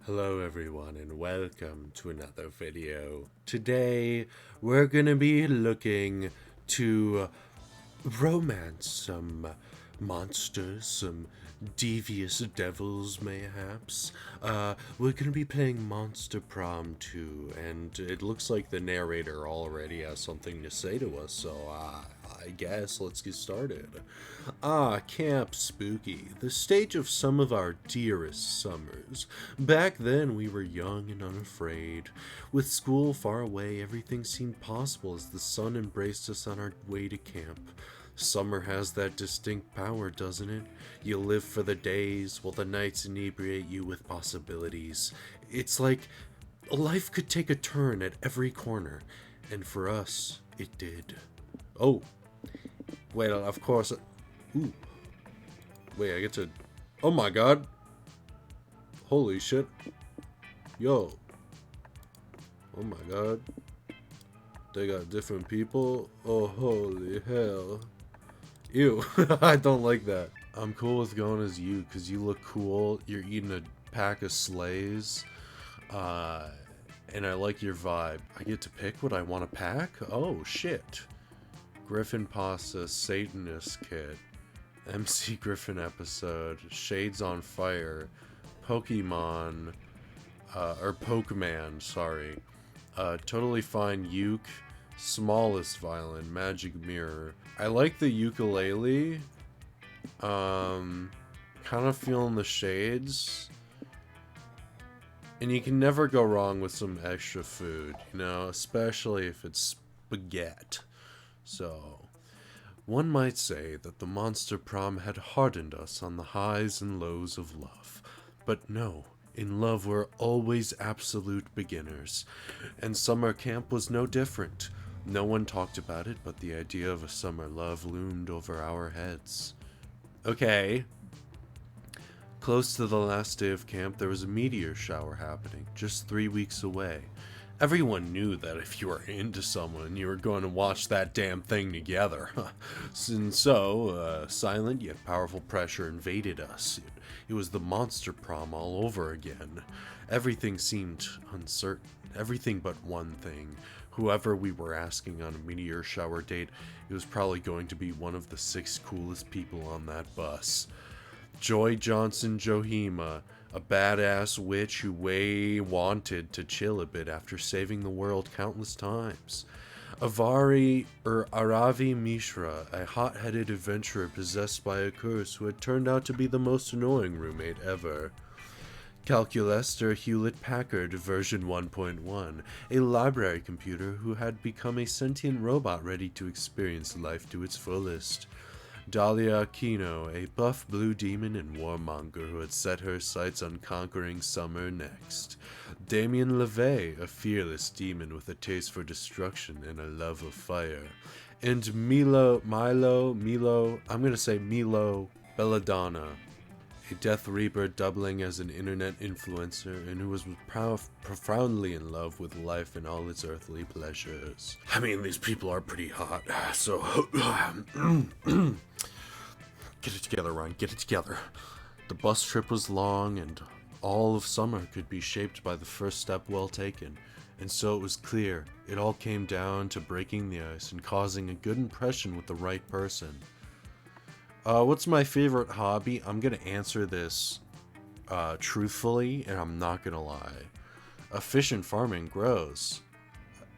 Hello everyone and welcome to another video. Today we're gonna be looking to romance some monsters, some devious devils mayhaps. We're gonna be playing Monster Prom 2 and it looks like the narrator already has something to say to us, so I guess let's get started. Camp Spooky, the stage of some of our dearest summers. Back then, we were young and unafraid. With school far away, everything seemed possible as the sun embraced us on our way to camp. Summer has that distinct power, doesn't it? You live for the days, while the nights inebriate you with possibilities. It's like life could take a turn at every corner, and for us, it did. Oh, wait, of course. Ooh. Wait, I get to... Oh my god. Holy shit. Yo. Oh my god. They got different people? Oh, holy hell. Ew. I don't like that. I'm cool with going as you, because you look cool. You're eating a pack of Slays. And I like your vibe. I get to pick what I want to pack? Oh, shit. Griffin Pasta Satanist Kit. MC Griffin episode, Shades on Fire, Pokemon, sorry, Totally Fine Uke, Smallest Violin, Magic Mirror. I like the ukulele, kind of feeling the shades, and you can never go wrong with some extra food, you know, especially if it's spaghetti. So... one might say that the Monster Prom had hardened us on the highs and lows of love. But no, in love we're always absolute beginners. And summer camp was no different. No one talked about it, but the idea of a summer love loomed over our heads. Okay. Close to the last day of camp, there was a meteor shower happening, just 3 weeks away. Everyone knew that if you were into someone, you were going to watch that damn thing together. And so, silent yet powerful pressure invaded us. It was the Monster Prom all over again. Everything seemed uncertain. Everything but one thing. Whoever we were asking on a meteor shower date, it was probably going to be one of the 6 coolest people on that bus. Joy Johnson Johima, a badass witch who wanted to chill a bit after saving the world countless times. Aravi Mishra, a hot-headed adventurer possessed by a curse who had turned out to be the most annoying roommate ever. Calculester Hewlett-Packard version 1.1, a library computer who had become a sentient robot ready to experience life to its fullest. Dahlia Aquino, a buff blue demon and warmonger who had set her sights on conquering summer next. Damien LeVay, a fearless demon with a taste for destruction and a love of fire. And Milo Belladonna, a Death Reaper doubling as an internet influencer and who was profoundly in love with life and all its earthly pleasures. I mean, these people are pretty hot, so... Get it together, Ryan, get it together. The bus trip was long, and all of summer could be shaped by the first step well taken. And so it was clear, it all came down to breaking the ice and causing a good impression with the right person. What's my favorite hobby? I'm gonna answer this truthfully, and I'm not gonna lie. Fish and farming grows.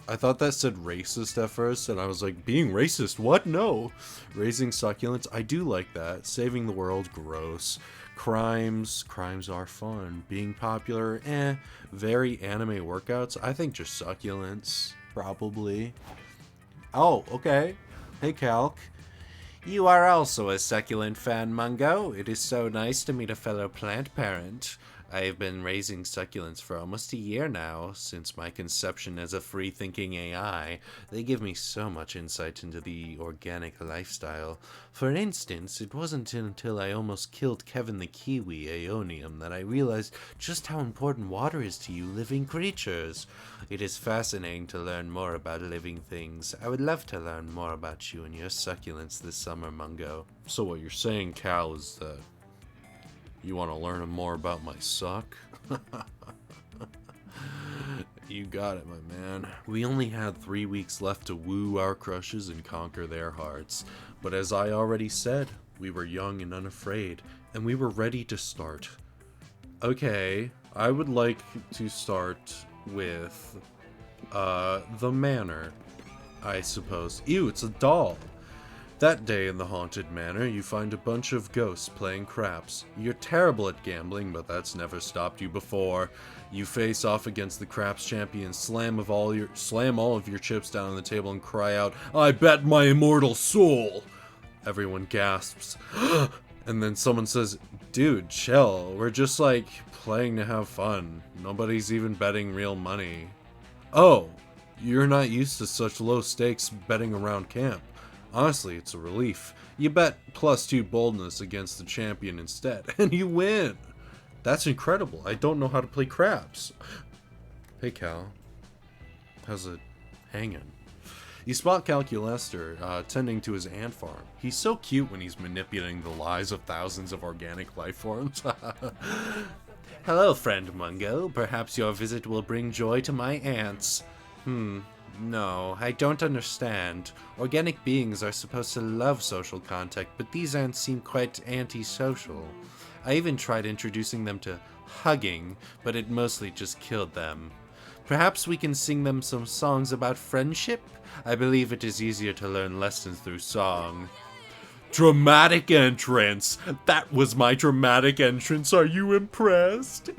I thought that said racist at first, and I was like, being racist? What? No! Raising succulents? I do like that. Saving the world? Gross. Crimes are fun. Being popular? Very anime workouts? I think just succulents. Probably. Oh, okay. Hey, Calc. You are also a succulent fan, Mungo. It is so nice to meet a fellow plant parent. I have been raising succulents for almost a year now, since my conception as a free-thinking AI. They give me so much insight into the organic lifestyle. For instance, it wasn't until I almost killed Kevin the Kiwi Aeonium that I realized just how important water is to you living creatures. It is fascinating to learn more about living things. I would love to learn more about you and your succulents this summer, Mungo. So what you're saying, Cal, is that you want to learn more about my suck? got it, my man. We only had 3 weeks left to woo our crushes and conquer their hearts. But as I already said, we were young and unafraid, and we were ready to start. Okay, I would like to start with, the manor, I suppose. Ew, it's a doll! That day in the haunted manor, you find a bunch of ghosts playing craps. You're terrible at gambling, but that's never stopped you before. You face off against the craps champion, slam all of your chips down on the table and cry out, "I bet my immortal soul!" Everyone gasps. And then someone says, "Dude, chill. We're just like playing to have fun. Nobody's even betting real money." Oh, you're not used to such low stakes betting around camp. Honestly, it's a relief. You bet +2 boldness against the champion instead, and you win! That's incredible. I don't know how to play craps. Hey, Cal. How's it hanging? You spot Calculester tending to his ant farm. He's so cute when he's manipulating the lives of thousands of organic life forms. Hello, friend Mungo. Perhaps your visit will bring joy to my ants. No, I don't understand. Organic beings are supposed to love social contact, but these ants seem quite antisocial. I even tried introducing them to hugging, but it mostly just killed them. Perhaps we can sing them some songs about friendship? I believe it is easier to learn lessons through song. Dramatic entrance! That was my dramatic entrance, are you impressed?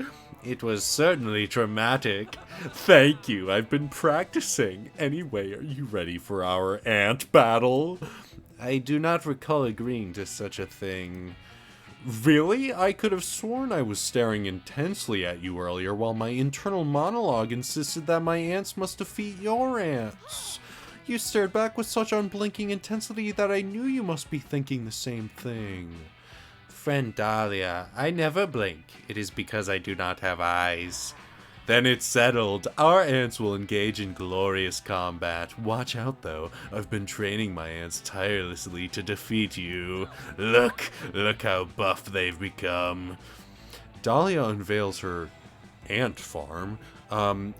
It was certainly dramatic. Thank you, I've been practicing. Anyway, are you ready for our ant battle? I do not recall agreeing to such a thing. Really? I could have sworn I was staring intensely at you earlier while my internal monologue insisted that my ants must defeat your ants. You stared back with such unblinking intensity that I knew you must be thinking the same thing. Friend Dahlia, I never blink. It is because I do not have eyes. Then it's settled. Our ants will engage in glorious combat. Watch out, though. I've been training my ants tirelessly to defeat you. Look how buff they've become. Dahlia unveils her ant farm.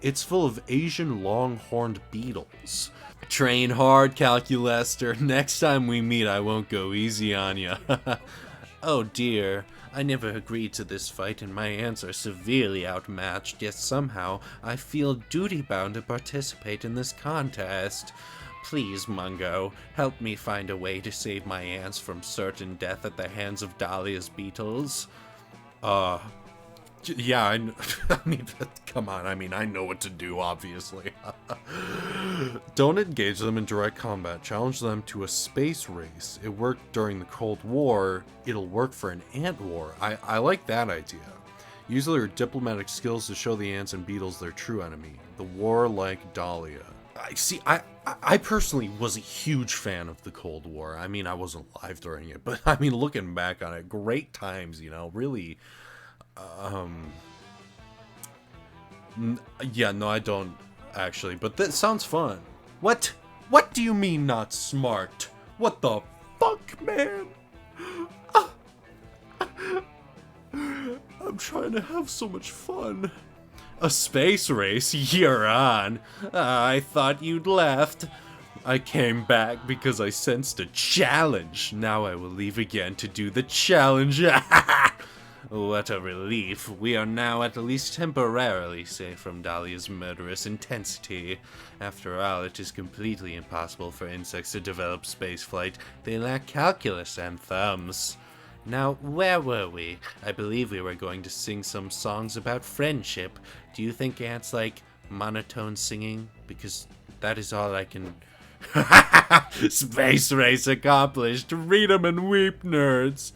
It's full of Asian long-horned beetles. Train hard, Calculester. Next time we meet, I won't go easy on ya. Oh dear, I never agreed to this fight and my ants are severely outmatched, yet somehow I feel duty-bound to participate in this contest. Please, Mungo, help me find a way to save my ants from certain death at the hands of Dahlia's beetles. Yeah, I mean, come on, I know what to do, obviously. Don't engage them in direct combat. Challenge them to a space race. It worked during the Cold War. It'll work for an ant war. I like that idea. Use their diplomatic skills to show the ants and beetles their true enemy, the warlike Dahlia. I personally was a huge fan of the Cold War. I mean, I wasn't alive during it, but I mean, looking back on it, great times, you know, really. Yeah, no, I don't actually, but that sounds fun. What do you mean not smart? What the fuck, man? I'm trying to have so much fun. A space race? You're on. I thought you'd left. I came back because I sensed a challenge. Now I will leave again to do the challenge. What a relief. We are now at least temporarily safe from Dahlia's murderous intensity. After all, it is completely impossible for insects to develop spaceflight. They lack calculus and thumbs. Now, where were we? I believe we were going to sing some songs about friendship. Do you think ants like monotone singing? Because that is all I can... Space race accomplished! Read 'em and weep, nerds!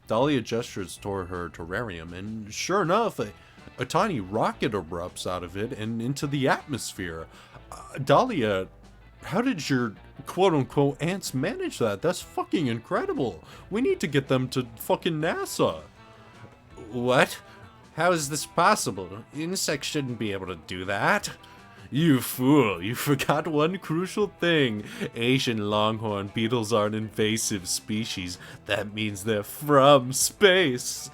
Dahlia gestures toward her terrarium, and sure enough, a tiny rocket erupts out of it and into the atmosphere. Dahlia, how did your quote-unquote ants manage that? That's fucking incredible. We need to get them to fucking NASA. What? How is this possible? Insects shouldn't be able to do that. You fool, you forgot one crucial thing. Asian longhorn beetles are an invasive species. That means they're from space.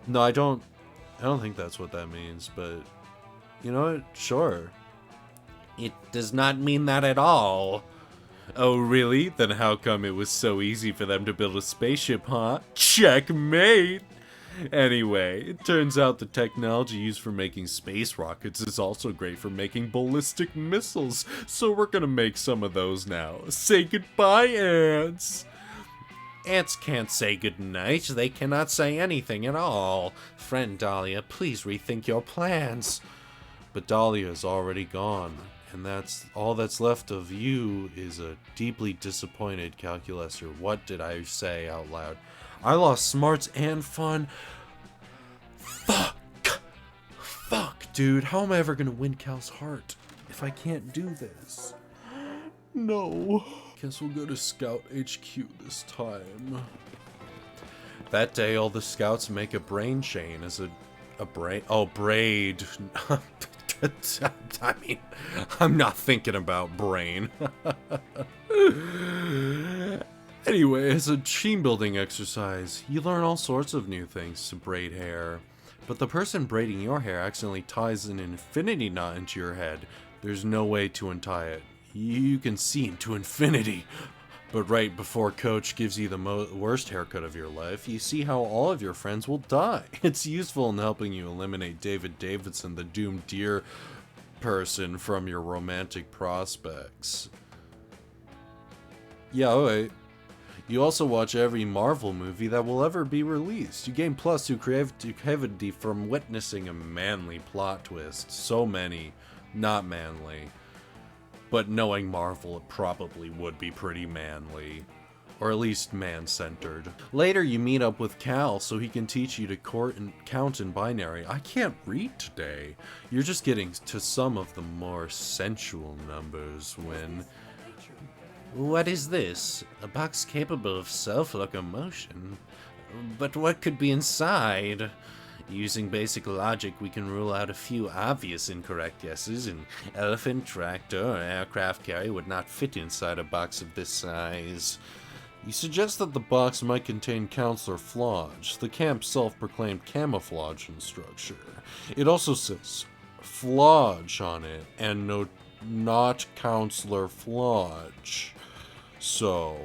No, I don't think that's what that means, but You know what? Sure. It does not mean that at all. Oh, really? Then how come it was so easy for them to build a spaceship, huh? Checkmate! Anyway, it turns out the technology used for making space rockets is also great for making ballistic missiles, so we're gonna make some of those now. Say goodbye, ants! Ants can't say goodnight. They cannot say anything at all. Friend Dahlia, please rethink your plans. But Dahlia is already gone, and that's all that's left of you is a deeply disappointed calculator. What did I say out loud? I lost smarts and fun. Fuck! Fuck, dude. How am I ever gonna win Cal's heart if I can't do this? No. Guess we'll go to Scout HQ this time. That day, all the scouts make a brain chain as a brain. Oh, braid. I mean, I'm not thinking about brain. Anyway, as a team building exercise, you learn all sorts of new things to braid hair. But the person braiding your hair accidentally ties an infinity knot into your head. There's no way to untie it. You can see into infinity. But right before Coach gives you the worst haircut of your life, you see how all of your friends will die. It's useful in helping you eliminate David Davidson, the doomed deer person, from your romantic prospects. Yeah, alright. You also watch every Marvel movie that will ever be released. You gain plus to creativity from witnessing a manly plot twist. So many, not manly. But knowing Marvel, it probably would be pretty manly. Or at least man-centered. Later, you meet up with Cal so he can teach you to count in binary. I can't read today. You're just getting to some of the more sensual numbers when... What is this? A box capable of self-locomotion? But what could be inside? Using basic logic, we can rule out a few obvious incorrect guesses. An elephant, tractor, or aircraft carrier would not fit inside a box of this size. You suggest that the box might contain Counselor Flodge, the camp's self-proclaimed camouflage instructor. It also says Flodge on it, and not Counselor Flodge. So,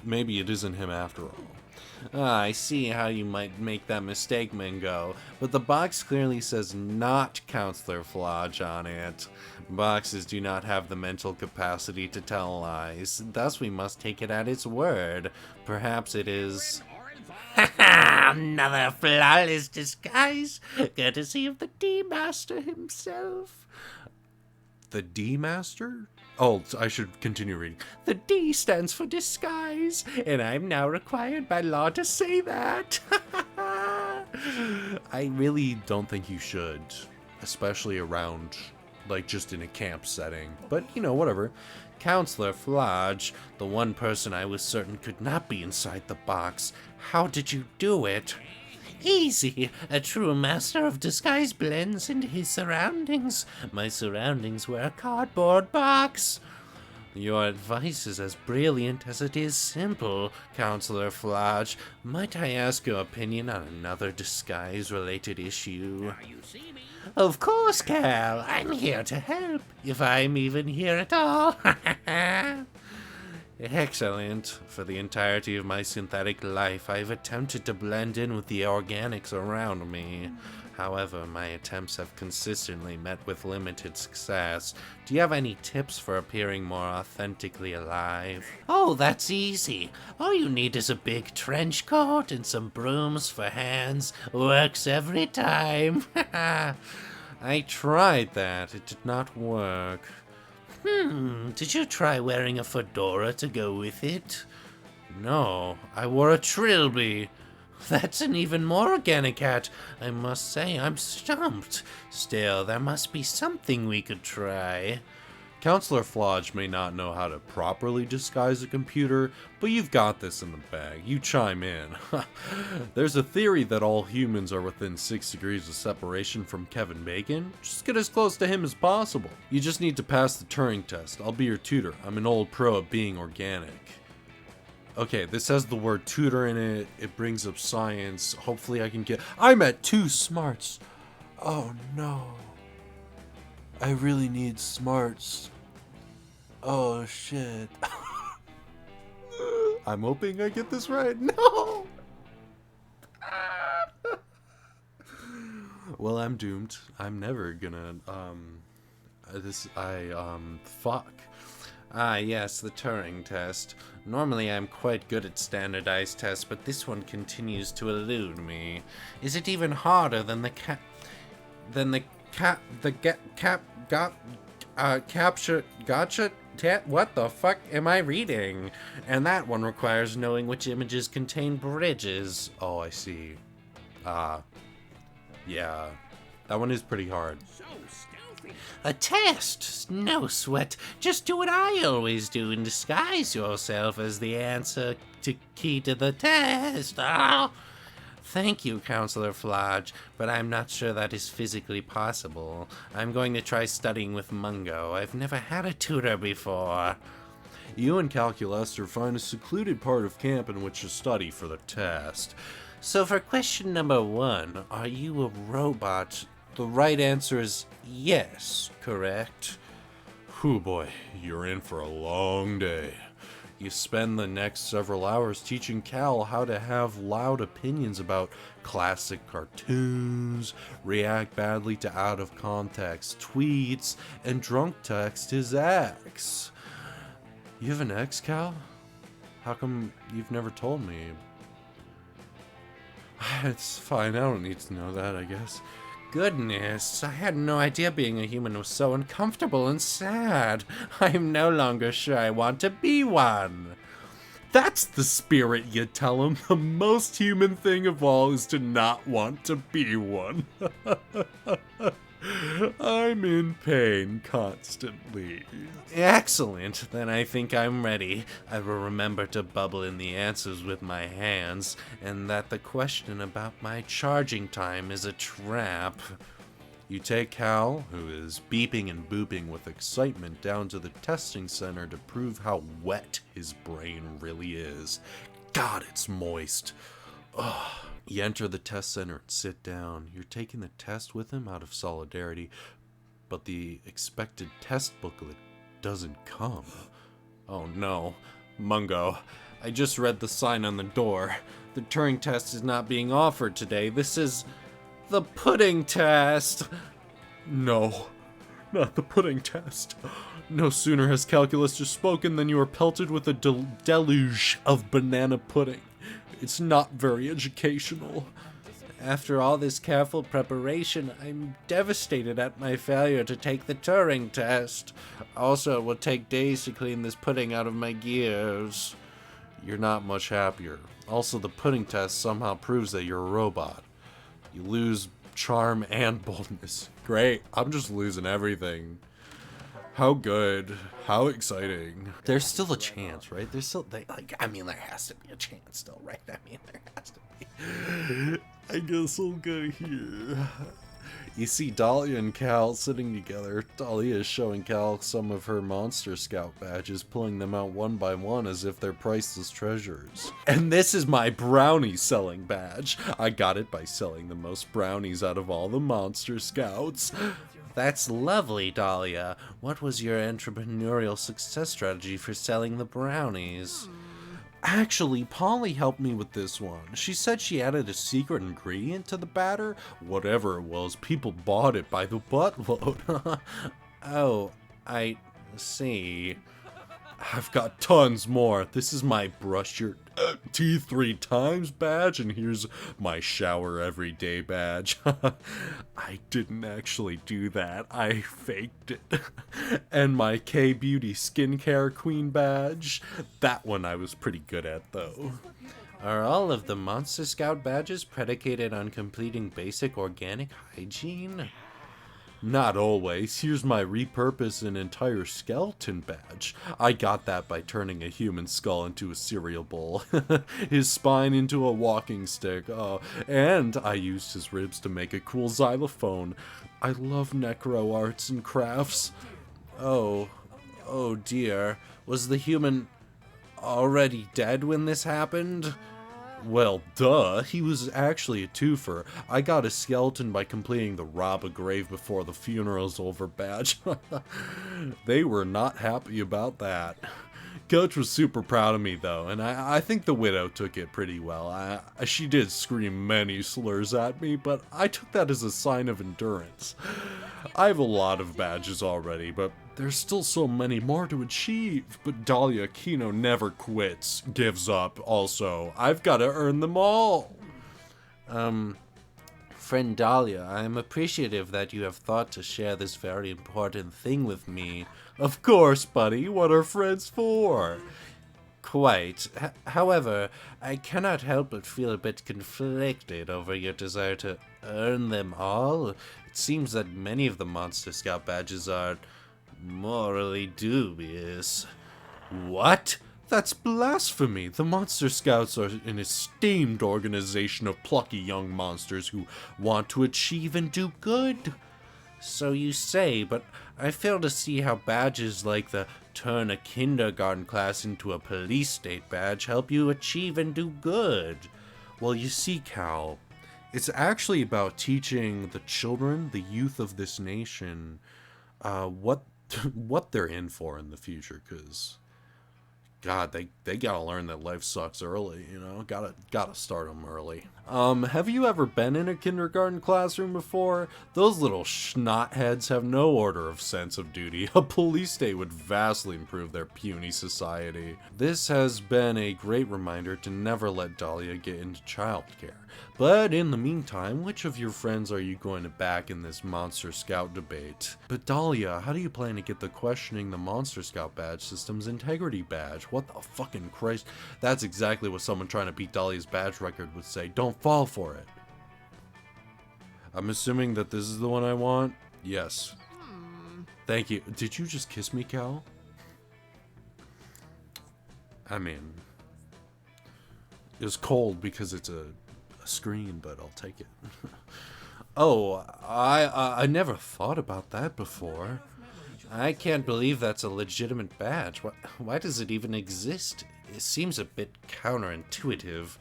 maybe it isn't him after all. Ah, I see how you might make that mistake, Mingo, but the box clearly says not Counselor Flodge on it. Boxes do not have the mental capacity to tell lies, thus we must take it at its word. Perhaps it is... Another flawless disguise, courtesy of the D-Master himself. The D-Master? Oh, I should continue reading. The D stands for disguise, and I'm now required by law to say that. I really don't think you should, especially around, like, just in a camp setting. But, you know, whatever. Counselor Flodge, the one person I was certain could not be inside the box. How did you do it? Easy. A true master of disguise blends into his surroundings. My surroundings were a cardboard box. Your advice is as brilliant as it is simple, Counselor Flodge. Might I ask your opinion on another disguise-related issue? Of course, Cal. I'm here to help, if I'm even here at all. Excellent. For the entirety of my synthetic life, I've attempted to blend in with the organics around me. However, my attempts have consistently met with limited success. Do you have any tips for appearing more authentically alive? Oh, that's easy. All you need is a big trench coat and some brooms for hands. Works every time. I tried that. It did not work. Did you try wearing a fedora to go with it? No, I wore a trilby. That's an even more organic hat. I must say, I'm stumped. Still, there must be something we could try. Counselor Flodge may not know how to properly disguise a computer, but you've got this in the bag. You chime in. There's a theory that all humans are within 6 degrees of separation from Kevin Bacon. Just get as close to him as possible. You just need to pass the Turing test. I'll be your tutor. I'm an old pro at being organic. Okay, this has the word tutor in it. It brings up science. Hopefully I can get... I'm at 2 smarts. Oh no. I really need smarts. Oh shit. I'm hoping I get this right. No! Well, I'm doomed. I'm never gonna, fuck. Ah, yes, the Turing test. Normally I'm quite good at standardized tests, but this one continues to elude me. Is it even harder than the capture, gotcha? What the fuck am I reading? And that one requires knowing which images contain bridges. Oh, I see. Yeah. That one is pretty hard. So stealthy. A test? No sweat. Just do what I always do and disguise yourself as the answer to key to the test. Oh. Thank you, Counselor Flodge, but I'm not sure that is physically possible. I'm going to try studying with Mungo. I've never had a tutor before. You and Calculester find a secluded part of camp in which to study for the test. So for question number 1, are you a robot? The right answer is yes, correct? Whew boy, you're in for a long day. You spend the next several hours teaching Cal how to have loud opinions about classic cartoons, react badly to out-of-context tweets, and drunk text his ex. You have an ex, Cal? How come you've never told me? It's fine, I don't need to know that, I guess. Goodness, I had no idea being a human was so uncomfortable and sad. I'm no longer sure I want to be one. That's the spirit, you tell him. The most human thing of all is to not want to be one. I'm in pain constantly. Excellent, then I think I'm ready. I will remember to bubble in the answers with my hands, and that the question about my charging time is a trap. You take Cal, who is beeping and booping with excitement, down to the testing center to prove how wet his brain really is. God, it's moist. Ugh. You enter the test center and sit down. You're taking the test with him out of solidarity, but the expected test booklet doesn't come. Oh no, Mungo, I just read the sign on the door. The Turing test is not being offered today. This is the pudding test. No, not the pudding test. No sooner has Calculus just spoken than you are pelted with a deluge of banana pudding. It's not very educational. After all this careful preparation, I'm devastated at my failure to take the Turing test. Also, it will take days to clean this pudding out of my gears. You're not much happier. Also, the pudding test somehow proves that you're a robot. You lose charm and boldness. Great, I'm just losing everything. How good. How exciting. There's still a chance, right? There has to be a chance still, right? There has to be. I guess I'll go here. You see Dahlia and Cal sitting together. Dahlia is showing Cal some of her Monster Scout badges, pulling them out one by one as if they're priceless treasures. And this is my brownie selling badge. I got it by selling the most brownies out of all the Monster Scouts. That's lovely, Dahlia. What was your entrepreneurial success strategy for selling the brownies? Actually, Polly helped me with this one. She said she added a secret ingredient to the batter. Whatever it was, people bought it by the buttload. Oh, I see. I've got tons more. This is my brush your teeth 3 times badge, and here's my shower every day badge. I didn't actually do that. I faked it. And my K-Beauty skincare queen badge. That one I was pretty good at, though. Are all of the Monster Scout badges predicated on completing basic organic hygiene? Not always. Here's my repurpose an entire skeleton badge. I got that by turning a human skull into a cereal bowl, his spine into a walking stick, and I used his ribs to make a cool xylophone. I love necro arts and crafts. Oh dear. Was the human already dead when this happened? Well, duh, he was actually a twofer. I got a skeleton by completing the rob a grave before the funeral's over badge. They were not happy about that. Coach was super proud of me, though, and I think the widow took it pretty well. She did scream many slurs at me, but I took that as a sign of endurance. I have a lot of badges already, but there's still so many more to achieve. But Dahlia Kino never quits, gives up, also. I've got to earn them all. Friend Dahlia, I am appreciative that you have thought to share this very important thing with me. Of course, buddy, what are friends for? Quite. However, I cannot help but feel a bit conflicted over your desire to earn them all. It seems that many of the Monster Scout badges are morally dubious. What? That's blasphemy. The Monster Scouts are an esteemed organization of plucky young monsters who want to achieve and do good. So you say, but I fail to see how badges like the turn a kindergarten class into a police state badge help you achieve and do good. Well, you see, Cal, it's actually about teaching the children, the youth of this nation, what they're in for in the future, because God, they gotta learn that life sucks early, you know? Gotta start them early. Have you ever been in a kindergarten classroom before? Those little schnotheads have no order of sense of duty. A police state would vastly improve their puny society. This has been a great reminder to never let Dahlia get into childcare. But in the meantime, which of your friends are you going to back in this Monster Scout debate? But Dahlia, how do you plan to get the questioning the Monster Scout badge system's integrity badge? What the fucking Christ? That's exactly what someone trying to beat Dahlia's badge record would say. Don't fall for it. I'm assuming that this is the one I want? Yes. Thank you. Did you just kiss me, Cal? I mean, it was cold because it's a screen, but I'll take it. Oh, I never thought about that before. I can't believe that's a legitimate badge. Why does it even exist? It seems a bit counterintuitive.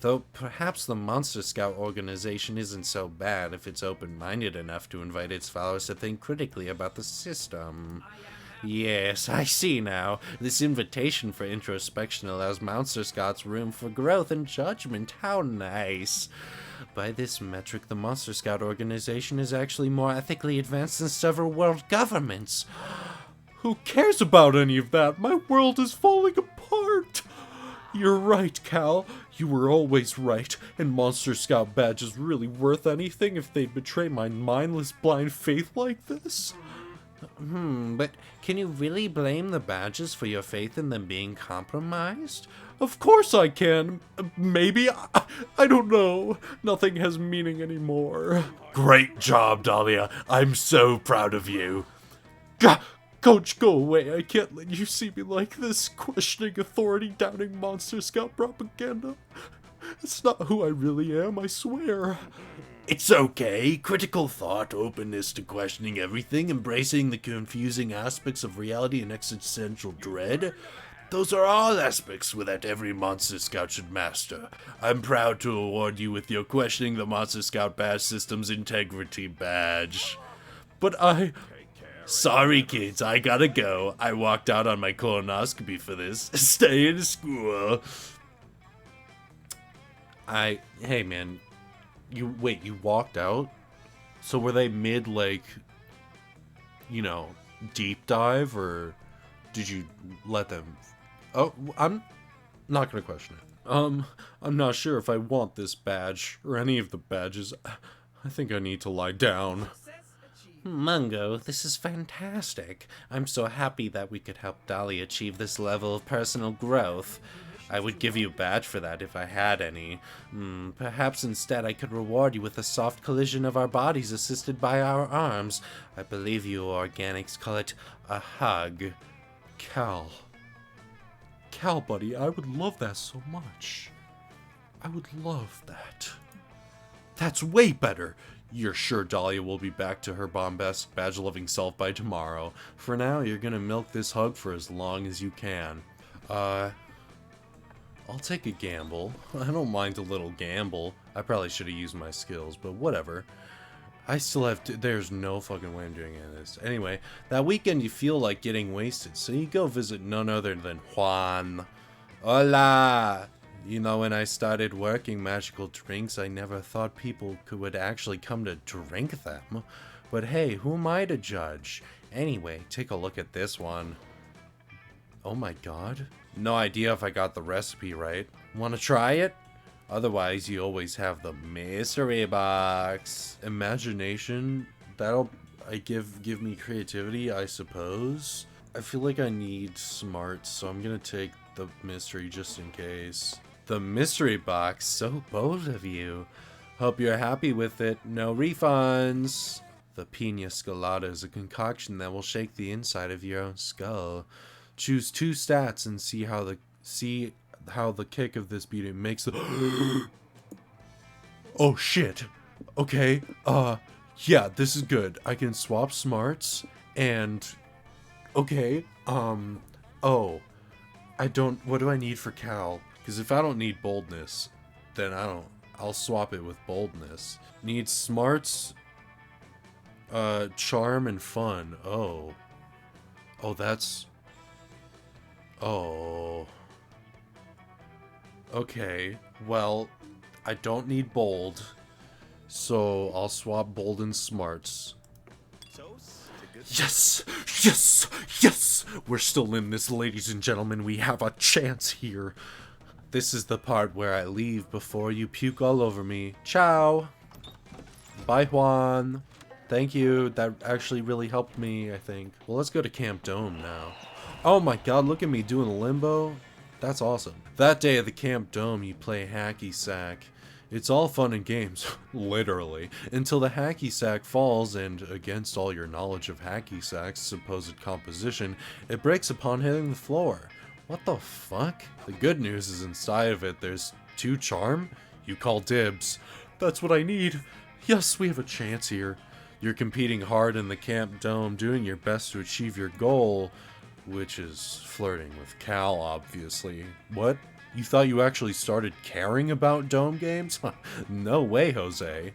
Though perhaps the Monster Scout organization isn't so bad if it's open-minded enough to invite its followers to think critically about the system. Yes, I see now. This invitation for introspection allows Monster Scouts room for growth and judgment. How nice. By this metric, the Monster Scout organization is actually more ethically advanced than several world governments. Who cares about any of that? My world is falling apart. You're right, Cal. You were always right. And Monster Scout badge is really worth anything if they'd betray my mindless blind faith like this? But can you really blame the badges for your faith in them being compromised? Of course I can. Maybe. I don't know. Nothing has meaning anymore. Great job, Dahlia. I'm so proud of you. Coach, go away. I can't let you see me like this, questioning authority, doubting Monster Scout propaganda. It's not who I really am, I swear. It's okay. Critical thought, openness to questioning everything, embracing the confusing aspects of reality and existential dread. Those are all aspects that every Monster Scout should master. I'm proud to award you with your Questioning the Monster Scout Badge System's Integrity Badge. But Sorry, kids, I gotta go. I walked out on my colonoscopy for this. Stay in school. Hey, man. You walked out? So were they mid, deep dive, or did you let them... Oh, I'm not gonna question it. I'm not sure if I want this badge, or any of the badges. I think I need to lie down. Mungo, this is fantastic. I'm so happy that we could help Dahlia achieve this level of personal growth. I would give you a badge for that if I had any. Perhaps instead I could reward you with a soft collision of our bodies assisted by our arms. I believe you organics call it a hug. Cal, buddy, I would love that so much. I would love that. That's way better. You're sure Dahlia will be back to her bombastic badge-loving self by tomorrow. For now, you're gonna milk this hug for as long as you can. I'll take a gamble. I don't mind a little gamble. I probably should have used my skills, but whatever. I still have to, there's no fucking way I'm doing any of this. Anyway, that weekend you feel like getting wasted, so you go visit none other than Juan. Hola! You know, when I started working magical drinks, I never thought people would actually come to drink them. But hey, who am I to judge? Anyway, take a look at this one. Oh my god. No idea if I got the recipe right. Wanna try it? Otherwise, you always have the mystery box. Imagination, that'll give me creativity, I suppose. I feel like I need smarts, so I'm gonna take the mystery just in case. The mystery box, so bold of you. Hope you're happy with it. No refunds. The Pina Colada is a concoction that will shake the inside of your own skull. Choose 2 stats and see how the kick of this beauty makes the Oh shit. Okay. Yeah, this is good. I can swap smarts and okay. Oh. What do I need for Cal? Because if I don't need boldness, then I'll swap it with boldness. Need smarts, charm and fun. Oh. Oh, that's oh. Okay, well, I don't need bold, so I'll swap bold and smarts. Yes! Yes! Yes! We're still in this, ladies and gentlemen. We have a chance here. This is the part where I leave before you puke all over me. Ciao! Bye, Juan. Thank you. That actually really helped me, I think. Well, let's go to Camp Dome now. Oh my god, look at me doing limbo. That's awesome. That day at the Camp Dome, you play hacky sack. It's all fun and games, literally, until the hacky sack falls and, against all your knowledge of hacky sack's supposed composition, it breaks upon hitting the floor. What the fuck? The good news is inside of it there's 2 charm. You call dibs. That's what I need. Yes, we have a chance here. You're competing hard in the Camp Dome, doing your best to achieve your goal, which is flirting with Cal, obviously. What? You thought you actually started caring about Dome games? No way, Jose.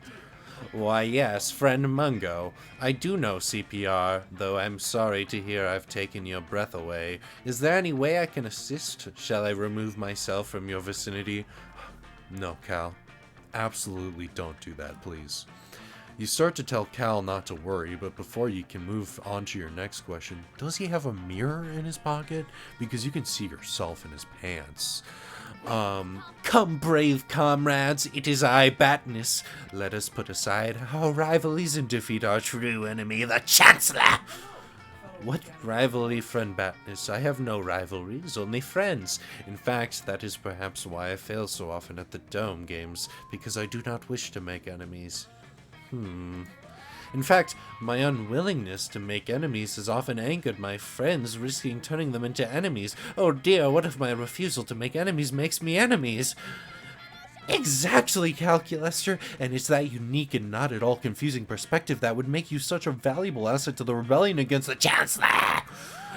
Why yes, friend Mungo. I do know CPR, though I'm sorry to hear I've taken your breath away. Is there any way I can assist? Shall I remove myself from your vicinity? No, Cal. Absolutely don't do that, please. You start to tell Cal not to worry, but before you can move on to your next question, does he have a mirror in his pocket? Because you can see yourself in his pants. Come, brave comrades, it is I, Batnus. Let us put aside our rivalries and defeat our true enemy, the Chancellor. What rivalry, friend Batnus? I have no rivalries, only friends. In fact, that is perhaps why I fail so often at the Dome games, because I do not wish to make enemies. In fact, my unwillingness to make enemies has often angered my friends, risking turning them into enemies. Oh dear, what if my refusal to make enemies makes me enemies? Exactly, Calculester, and it's that unique and not at all confusing perspective that would make you such a valuable asset to the rebellion against the Chancellor.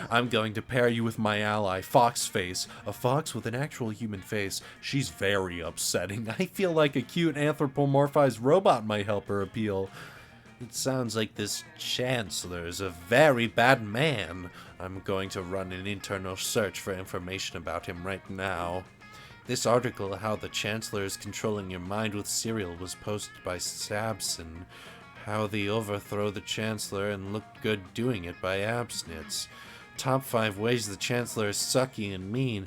I'm going to pair you with my ally, Foxface, a fox with an actual human face. She's very upsetting. I feel like a cute anthropomorphized robot might help her appeal. It sounds like this Chancellor is a very bad man. I'm going to run an internal search for information about him right now. This article, How the Chancellor is Controlling Your Mind with Cereal, was posted by Sabson. How they overthrow the Chancellor and look good doing it by Absnitz. Top 5 ways the Chancellor is sucky and mean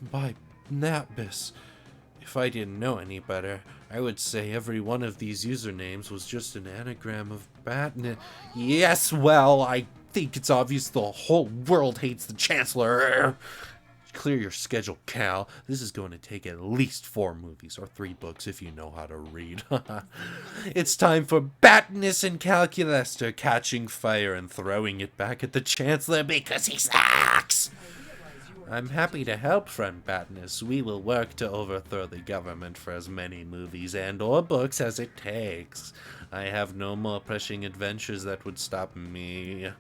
by Natbis. If I didn't know any better, I would say every one of these usernames was just an anagram of Batnit. Yes, well, I think it's obvious the whole world hates the Chancellor. Clear your schedule, Cal. This is going to take at least 4 movies or 3 books if you know how to read. It's time for Batnus and Calculester catching fire and throwing it back at the Chancellor because he sucks. I'm happy to help, friend Batnus. We will work to overthrow the government for as many movies and or books as it takes. I have no more pressing adventures that would stop me.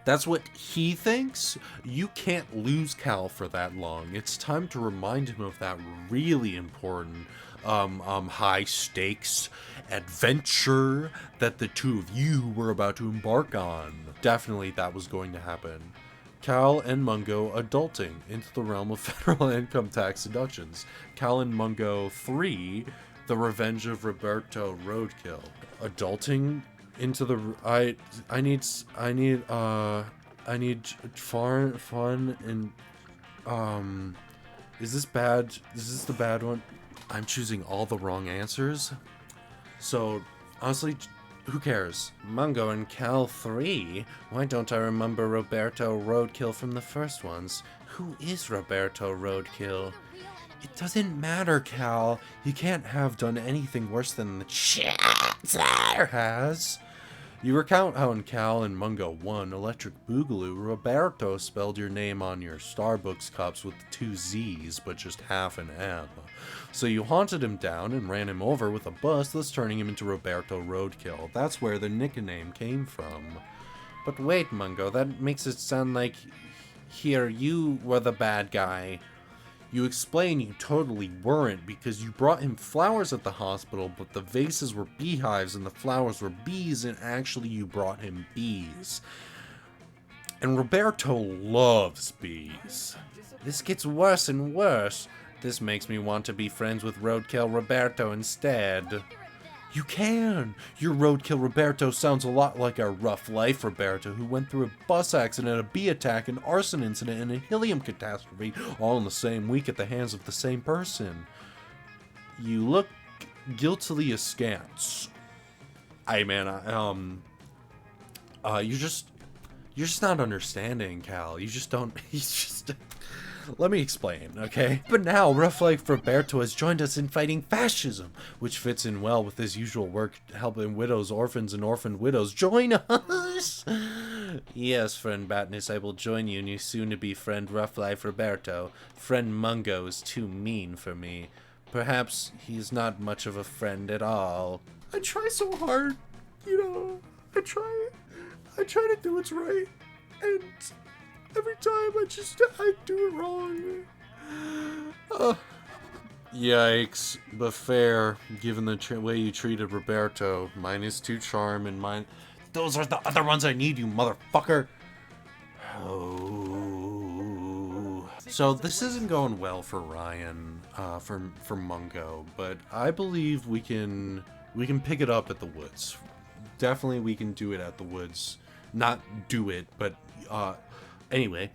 That's what he thinks. You can't lose Cal for that long. It's time to remind him of that really important high stakes adventure that the two of you were about to embark on. Definitely that was going to happen. Cal and Mungo adulting into the realm of federal income tax deductions. Cal and Mungo 3, The Revenge of Roberto Roadkill. Adulting into the I need fun and is this bad? Is this the bad one? I'm choosing all the wrong answers. So honestly, who cares? Mungo and Cal 3? Why don't I remember Roberto Roadkill from the first ones? Who is Roberto Roadkill? It doesn't matter, Cal. You can't have done anything worse than the Chancellor has. You recount how in Cal and Mungo 1, Electric Boogaloo, Roberto spelled your name on your Starbucks cups with 2 Z's, but just half an M. So you haunted him down and ran him over with a bus, thus turning him into Roberto Roadkill. That's where the nickname came from. But wait, Mungo, that makes it sound like here you were the bad guy. You explain you totally weren't because you brought him flowers at the hospital, but the vases were beehives and the flowers were bees, and actually you brought him bees. And Roberto loves bees. This gets worse and worse. This makes me want to be friends with Roadkill Roberto instead. You can! Your Roadkill Roberto sounds a lot like our rough life Roberto, who went through a bus accident, a bee attack, an arson incident, and a helium catastrophe, all in the same week at the hands of the same person. You look guiltily askance. You're just not understanding, Cal. You just don't. Let me explain, okay? But now, Rough Life Roberto has joined us in fighting fascism, which fits in well with his usual work helping widows, orphans, and orphaned widows. Join us! Yes, friend Batness, I will join you and your soon-to-be friend Rough Life Roberto. Friend Mungo is too mean for me. Perhaps he's not much of a friend at all. I try so hard, I try to do what's right, and every time I do it wrong. Yikes, but fair, given the way you treated Roberto. Mine is too charm, and mine... Those are the other ones I need, you motherfucker! Oh. So this isn't going well for Ryan, for Mungo, but I believe we can pick it up at the woods. Definitely we can do it at the woods. Not do it, but, anyway,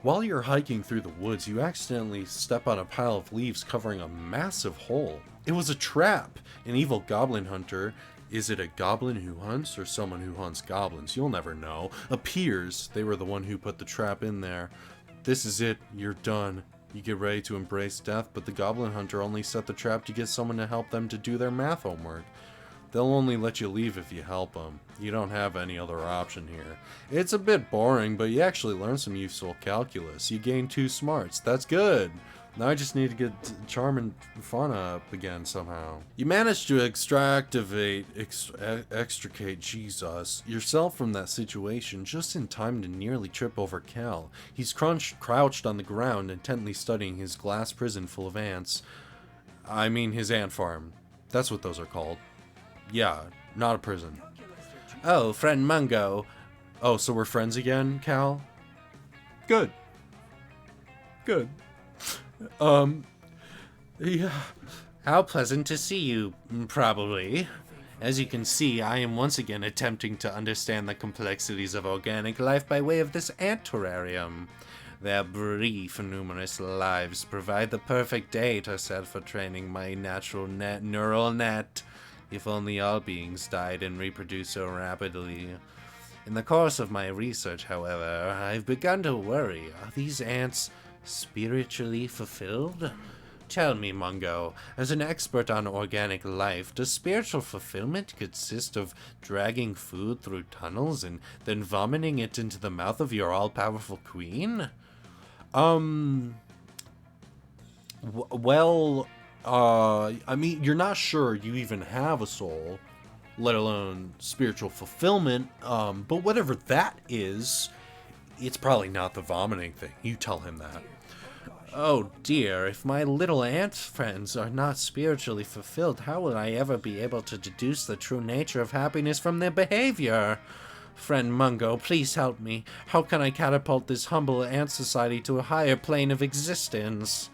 while you're hiking through the woods, you accidentally step on a pile of leaves covering a massive hole. It was a trap! An evil goblin hunter, is it a goblin who hunts or someone who hunts goblins? You'll never know. Appears. They were the one who put the trap in there. This is it. You're done. You get ready to embrace death, but the goblin hunter only set the trap to get someone to help them to do their math homework. They'll only let you leave if you help them. You don't have any other option here. It's a bit boring, but you actually learn some useful calculus. You gain 2 smarts. That's good. Now I just need to get charm and fun up again somehow. You manage to extricate Jesus yourself from that situation just in time to nearly trip over Cal. He's crouched on the ground, intently studying his glass prison full of ants. I mean his ant farm. That's what those are called. Yeah, not a prison. Oh, friend Mungo. Oh, so we're friends again, Cal? Good. Yeah. How pleasant to see you, probably. As you can see, I am once again attempting to understand the complexities of organic life by way of this ant terrarium. Their brief, numerous lives provide the perfect data set for training my neural net. If only all beings died and reproduced so rapidly. In the course of my research, however, I've begun to worry. Are these ants spiritually fulfilled? Tell me, Mungo, as an expert on organic life, does spiritual fulfillment consist of dragging food through tunnels and then vomiting it into the mouth of your all-powerful queen? I mean, you're not sure you even have a soul, let alone spiritual fulfillment, but whatever that is, It's probably not the vomiting thing. You tell him that. Oh dear, if my little ant friends are not spiritually fulfilled, how will I ever be able to deduce the true nature of happiness from their behavior? Friend Mungo, please help me. How can I catapult this humble ant society to a higher plane of existence?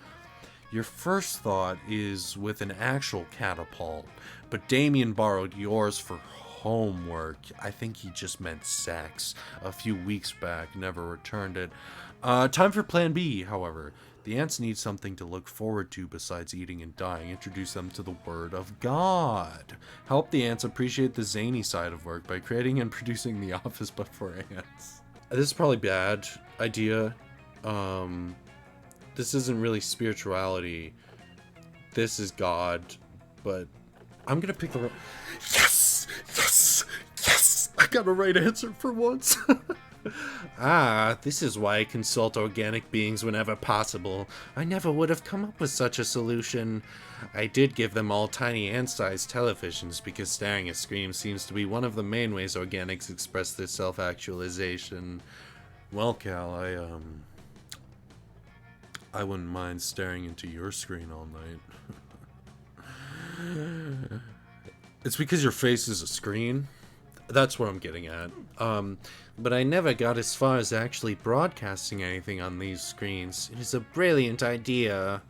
Your first thought is with an actual catapult, but Damien borrowed yours for homework. I think he just meant sex. A few weeks back, never returned it. Time for plan B, however. The ants need something to look forward to besides eating and dying. Introduce them to the Word of God. Help the ants appreciate the zany side of work by creating and producing The Office but for ants. This is probably a bad idea. This isn't really spirituality. This is God, but I'm gonna pick the right... Yes! Yes! Yes! I got a right answer for once. Ah, this is why I consult organic beings whenever possible. I never would have come up with such a solution. I did give them all tiny ant-sized televisions because staring at screens seems to be one of the main ways organics express their self-actualization. Well, Cal, I wouldn't mind staring into your screen all night. It's because your face is a screen. That's what I'm getting at. But I never got as far as actually broadcasting anything on these screens. It is a brilliant idea.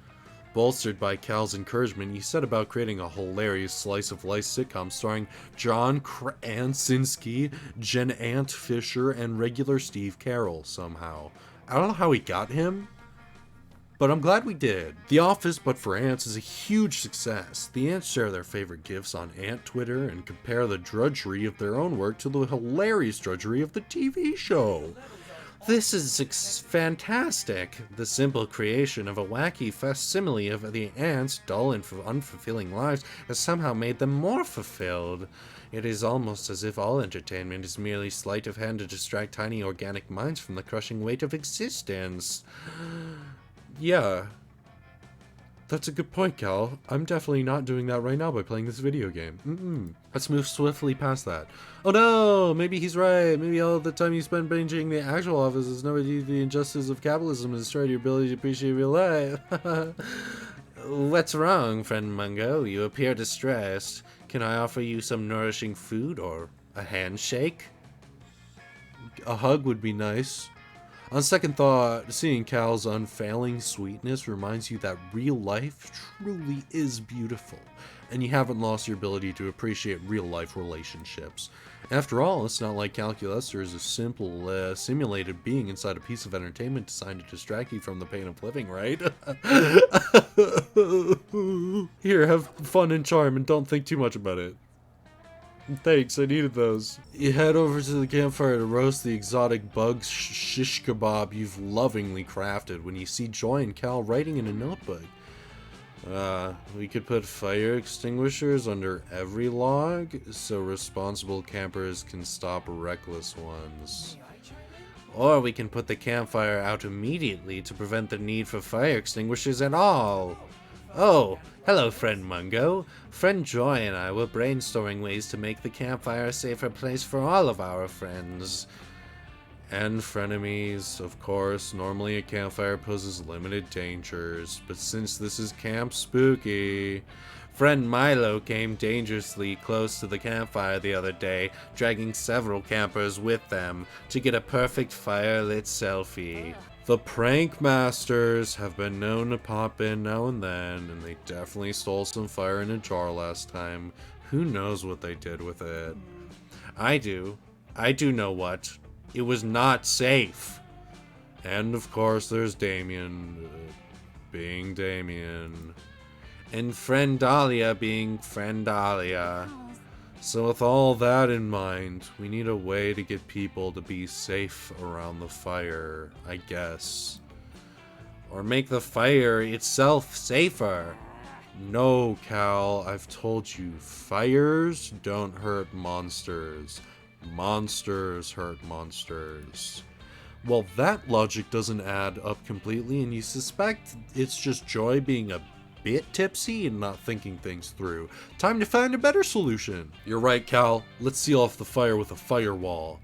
Bolstered by Cal's encouragement, he set about creating a hilarious slice-of-life sitcom starring John Krasinski, Jen Ant Fisher, and regular Steve Carell somehow. I don't know how he got him, but I'm glad we did. The Office but for Ants is a huge success. The ants share their favorite gifs on Ant Twitter and compare the drudgery of their own work to the hilarious drudgery of the TV show. This is fantastic. The simple creation of a wacky facsimile of the ants' dull and unfulfilling lives has somehow made them more fulfilled. It is almost as if all entertainment is merely sleight of hand to distract tiny organic minds from the crushing weight of existence. Yeah, that's a good point, Cal. I'm definitely not doing that right now by playing this video game. Let's move swiftly past that. Oh no, maybe he's right. Maybe all the time you spend binging the actual Office is no idea the injustice of capitalism has destroyed your ability to appreciate real life. What's wrong, friend Mungo? You appear distressed. Can I offer you some nourishing food or a handshake? A hug would be nice. On second thought, seeing Cal's unfailing sweetness reminds you that real life truly is beautiful, and you haven't lost your ability to appreciate real-life relationships. After all, it's not like Cal Lester is a simple, simulated being inside a piece of entertainment designed to distract you from the pain of living, right? Here, have fun and charm, and don't think too much about it. Thanks, I needed those. You head over to the campfire to roast the exotic bug shish kebab you've lovingly crafted when you see Joy and Cal writing in a notebook. We could put fire extinguishers under every log so responsible campers can stop reckless ones. Or we can put the campfire out immediately to prevent the need for fire extinguishers at all. Oh, hello, friend Mungo. Friend Joy and I were brainstorming ways to make the campfire a safer place for all of our friends. And frenemies, of course. Normally a campfire poses limited dangers, but since this is Camp Spooky... Friend Milo came dangerously close to the campfire the other day, dragging several campers with them to get a perfect fire-lit selfie. The prank masters have been known to pop in now and then, and they definitely stole some fire in a jar last time. Who knows what they did with it? I do. I do know what. It was not safe. And of course there's Damien, being Damien. And friend Dahlia being friend Dahlia. So with all that in mind, we need a way to get people to be safe around the fire, I guess. Or make the fire itself safer. No, Cal, I've told you, fires don't hurt monsters. Monsters hurt monsters. Well, that logic doesn't add up completely, and you suspect it's just Joy being a bit tipsy and not thinking things through. Time to find a better solution. You're right, Cal. Let's seal off the fire with a firewall.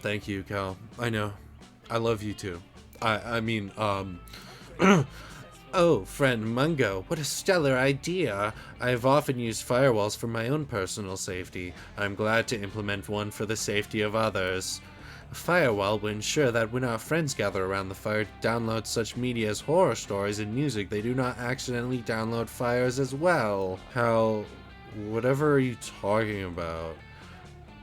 Thank you, Cal. I know. I love you too. I mean, Oh, friend Mungo, what a stellar idea. I have often used firewalls for my own personal safety. I'm glad to implement one for the safety of others. A firewall will ensure that when our friends gather around the fire to download such media as horror stories and music, they do not accidentally download fires as well. Cal, whatever are you talking about?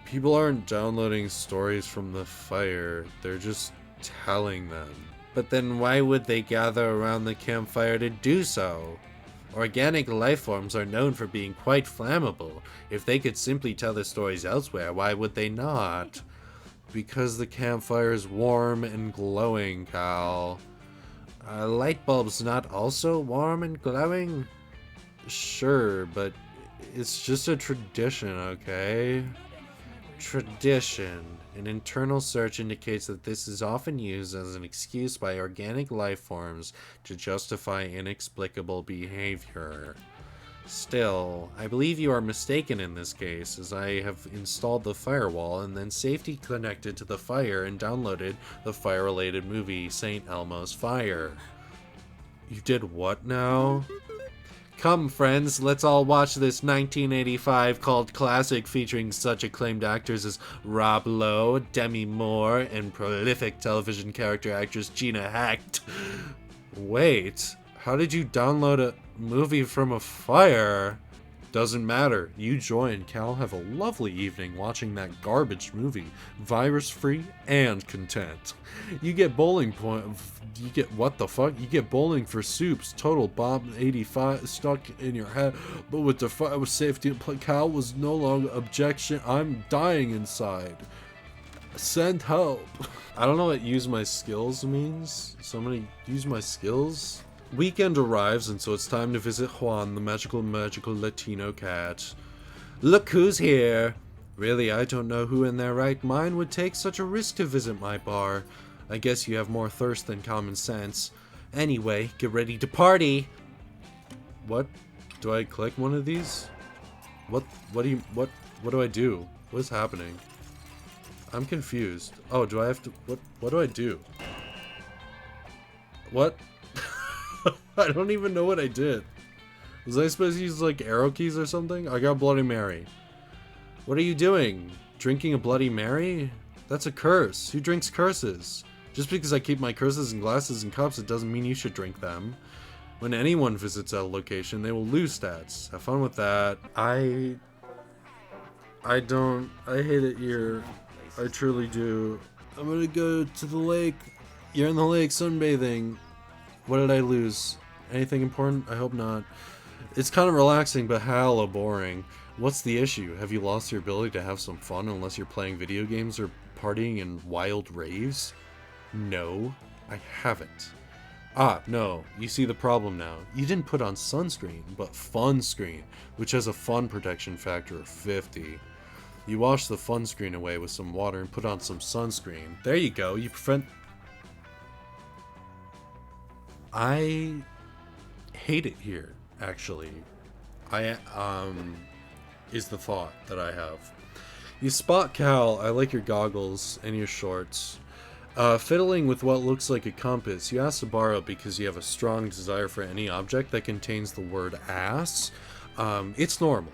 People aren't downloading stories from the fire, they're just telling them. But then why would they gather around the campfire to do so? Organic life forms are known for being quite flammable. If they could simply tell their stories elsewhere, why would they not? Because the campfire is warm and glowing, Cal. Are light bulbs not also warm and glowing? Sure, but it's just a tradition, okay? Tradition. An internal search indicates that this is often used as an excuse by organic life forms to justify inexplicable behavior. Still, I believe you are mistaken in this case, as I have installed the firewall and then safely connected to the fire and downloaded the fire-related movie St. Elmo's Fire. You did what now? Come, friends, let's all watch this 1985 cult classic featuring such acclaimed actors as Rob Lowe, Demi Moore, and prolific television character actress Gina Hackett. Wait, how did you download a movie from a fire? Doesn't matter. You joy and Cal have a lovely evening watching that garbage movie, virus-free and content. You get bowling point. You get what the fuck? You get bowling for soups. Total bomb 85 stuck in your head, but with the fire with safety. Cal was no longer objection. I'm dying inside. Send help. I don't know what use my skills means. So I'm gonna use my skills. Weekend arrives, and so it's time to visit Juan, the magical Latino cat. Look who's here! Really, I don't know who in their right mind would take such a risk to visit my bar. I guess you have more thirst than common sense. Anyway, get ready to party! What? Do I click one of these? What do I do? What is happening? I'm confused. Oh, do I have to, what do I do? What? I don't even know what I did. Was I supposed to use like arrow keys or something? I got Bloody Mary. What are you doing? Drinking a Bloody Mary? That's a curse. Who drinks curses? Just because I keep my curses in glasses and cups, it doesn't mean you should drink them. When anyone visits a location, they will lose stats. Have fun with that. I hate it here. I truly do. I'm gonna go to the lake. You're in the lake sunbathing. What did I lose? Anything important? I hope not. It's kind of relaxing, but hella boring. What's the issue? Have you lost your ability to have some fun unless you're playing video games or partying in wild raves? No, I haven't. Ah, no, you see the problem now. You didn't put on sunscreen, but fun screen, which has a fun protection factor of 50. You wash the fun screen away with some water and put on some sunscreen. There you go, you prevent... I hate it here, actually. Is the thought that I have. You spot Cal, I like your goggles and your shorts. Fiddling with what looks like a compass, you ask to borrow because you have a strong desire for any object that contains the word ass. It's normal.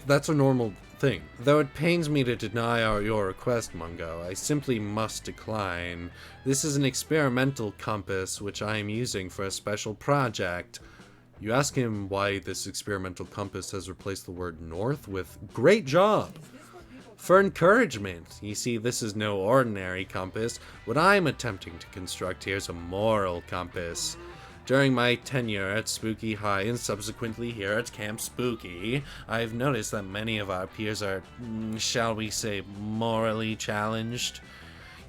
That's a normal thing. Though it pains me to deny your request, Mungo, I simply must decline. This is an experimental compass which I am using for a special project. You ask him why this experimental compass has replaced the word north with great job. For encouragement. You see, this is no ordinary compass. What I'm attempting to construct here is a moral compass. During my tenure at Spooky High and subsequently here at Camp Spooky, I've noticed that many of our peers are, shall we say, morally challenged.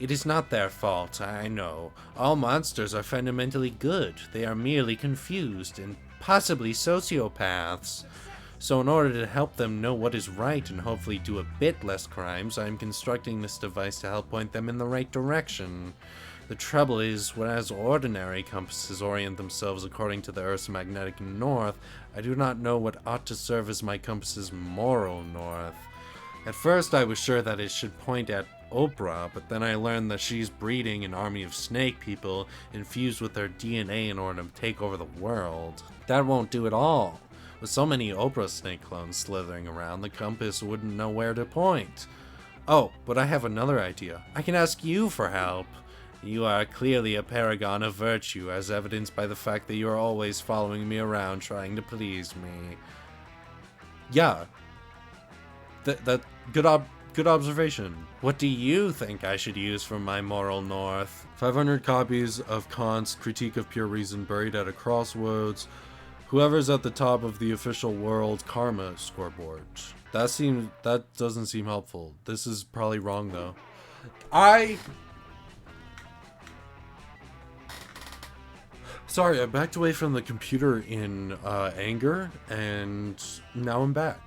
It is not their fault, I know. All monsters are fundamentally good. They are merely confused and possibly sociopaths. So in order to help them know what is right and hopefully do a bit less crimes, I'm constructing this device to help point them in the right direction. The trouble is, whereas ordinary compasses orient themselves according to the Earth's magnetic north, I do not know what ought to serve as my compass's moral north. At first I was sure that it should point at Oprah, but then I learned that she's breeding an army of snake people infused with their DNA in order to take over the world. That won't do at all. With so many Oprah snake clones slithering around, the compass wouldn't know where to point. Oh, but I have another idea. I can ask you for help. You are clearly a paragon of virtue, as evidenced by the fact that you are always following me around trying to please me. Yeah. Good observation. What do you think I should use for my moral north? 500 copies of Kant's Critique of Pure Reason buried at a crossroads. Whoever's at the top of the official world karma scoreboard. That doesn't seem helpful. This is probably wrong though. Sorry, I backed away from the computer in anger, and now I'm back.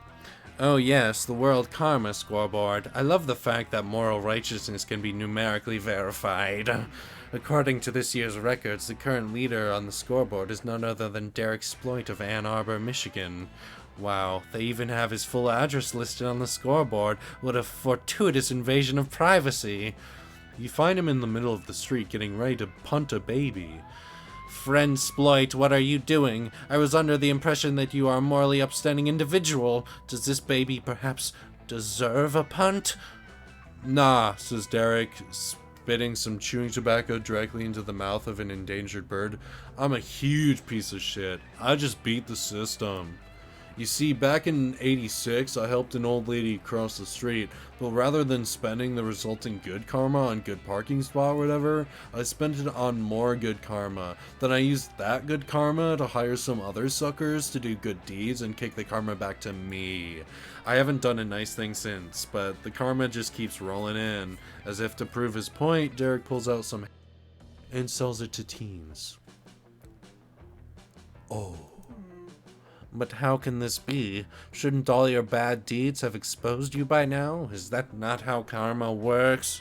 Oh yes, the World Karma Scoreboard. I love the fact that moral righteousness can be numerically verified. According to this year's records, the current leader on the scoreboard is none other than Derek Sploit of Ann Arbor, Michigan. Wow, they even have his full address listed on the scoreboard. What a fortuitous invasion of privacy. You find him in the middle of the street getting ready to punt a baby. Friend Sploit, what are you doing? I was under the impression that you are a morally upstanding individual. Does this baby perhaps deserve a punt? Nah, says Derek, spitting some chewing tobacco directly into the mouth of an endangered bird. I'm a huge piece of shit. I just beat the system. You see, back in '86, I helped an old lady cross the street, but rather than spending the resulting good karma on good parking spot or whatever, I spent it on more good karma. Then I used that good karma to hire some other suckers to do good deeds and kick the karma back to me. I haven't done a nice thing since, but the karma just keeps rolling in. As if to prove his point, Derek pulls out some and sells it to teens. Oh. But how can this be? Shouldn't all your bad deeds have exposed you by now? Is that not how karma works?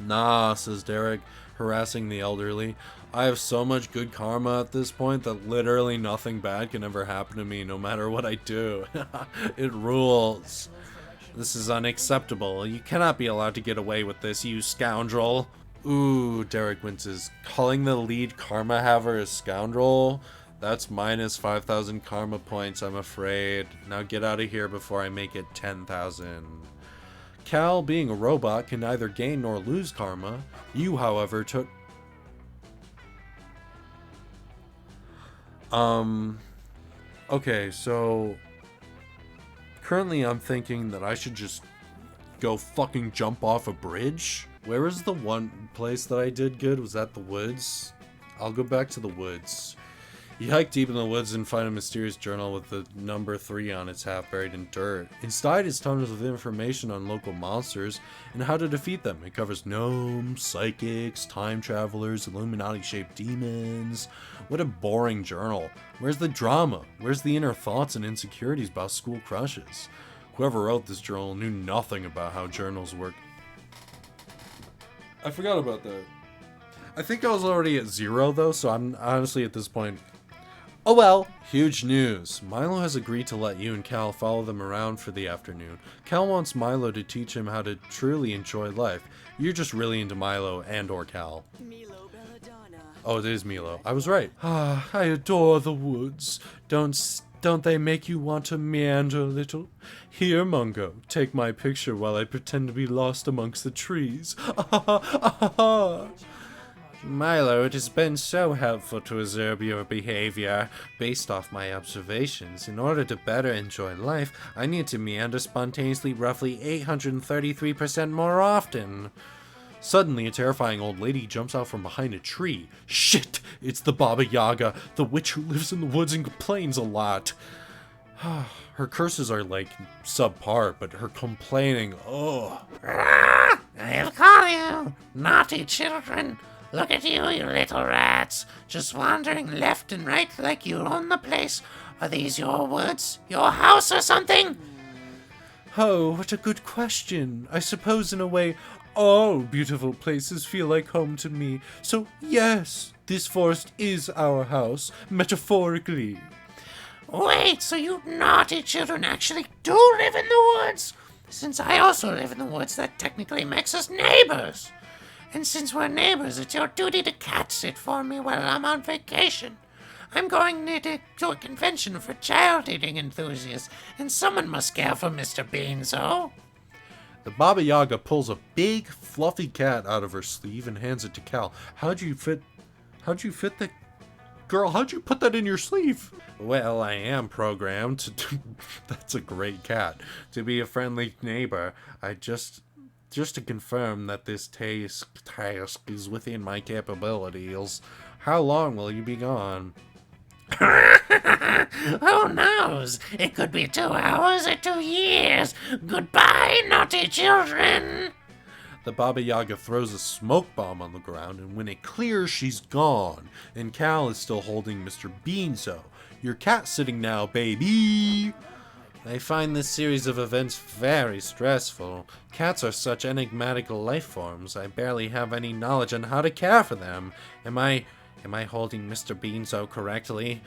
Nah, says Derek, harassing the elderly. I have so much good karma at this point that literally nothing bad can ever happen to me no matter what I do. It rules. This is unacceptable. You cannot be allowed to get away with this, you scoundrel. Ooh, Derek winces. Calling the lead karma haver a scoundrel? That's minus 5,000 karma points, I'm afraid. Now get out of here before I make it 10,000. Cal, being a robot, can neither gain nor lose karma. You, however, took... Okay, so... Currently I'm thinking that I should just go fucking jump off a bridge. Where was the one place that I did good? Was that the woods? I'll go back to the woods. You hike deep in the woods and find a mysterious journal with the number 3 on its half buried in dirt. Inside is tons of information on local monsters and how to defeat them. It covers gnomes, psychics, time travelers, Illuminati-shaped demons. What a boring journal. Where's the drama? Where's the inner thoughts and insecurities about school crushes? Whoever wrote this journal knew nothing about how journals work. I forgot about that. I think I was already at 0 though, so I'm honestly at this point... Oh well! Huge news. Milo has agreed to let you and Cal follow them around for the afternoon. Cal wants Milo to teach him how to truly enjoy life. You're just really into Milo and or Cal. Oh, it is Milo. I was right. Ah, I adore the woods. Don't they make you want to meander a little? Here, Mungo, take my picture while I pretend to be lost amongst the trees. Milo, it has been so helpful to observe your behavior. Based off my observations, in order to better enjoy life, I need to meander spontaneously roughly 833% more often. Suddenly, a terrifying old lady jumps out from behind a tree. Shit! It's the Baba Yaga, the witch who lives in the woods and complains a lot. Her curses are like subpar, but her complaining, ugh. I have caught you, naughty children. Look at you, you little rats, just wandering left and right like you own the place. Are these your woods, your house or something? Oh, what a good question. I suppose in a way, all beautiful places feel like home to me. So yes, this forest is our house, metaphorically. Wait, so you naughty children actually do live in the woods? Since I also live in the woods, that technically makes us neighbors. And since we're neighbors, it's your duty to cat sit for me while I'm on vacation. I'm going to a convention for child-eating enthusiasts, and someone must care for Mr. Beanzo. The Baba Yaga pulls a big, fluffy cat out of her sleeve and hands it to Cal. How'd you fit the... Girl, how'd you put that in your sleeve? Well, I am programmed to... That's a great cat. To be a friendly neighbor. I just to confirm that this task is within my capabilities. How long will you be gone? Who knows? It could be 2 hours or 2 years. Goodbye, naughty children. The Baba Yaga throws a smoke bomb on the ground, and when it clears, she's gone. And Cal is still holding Mr. Beanzo. Your cat sitting now, baby. I find this series of events very stressful. Cats are such enigmatical life forms. I barely have any knowledge on how to care for them. Am I holding Mr. Beanzo correctly?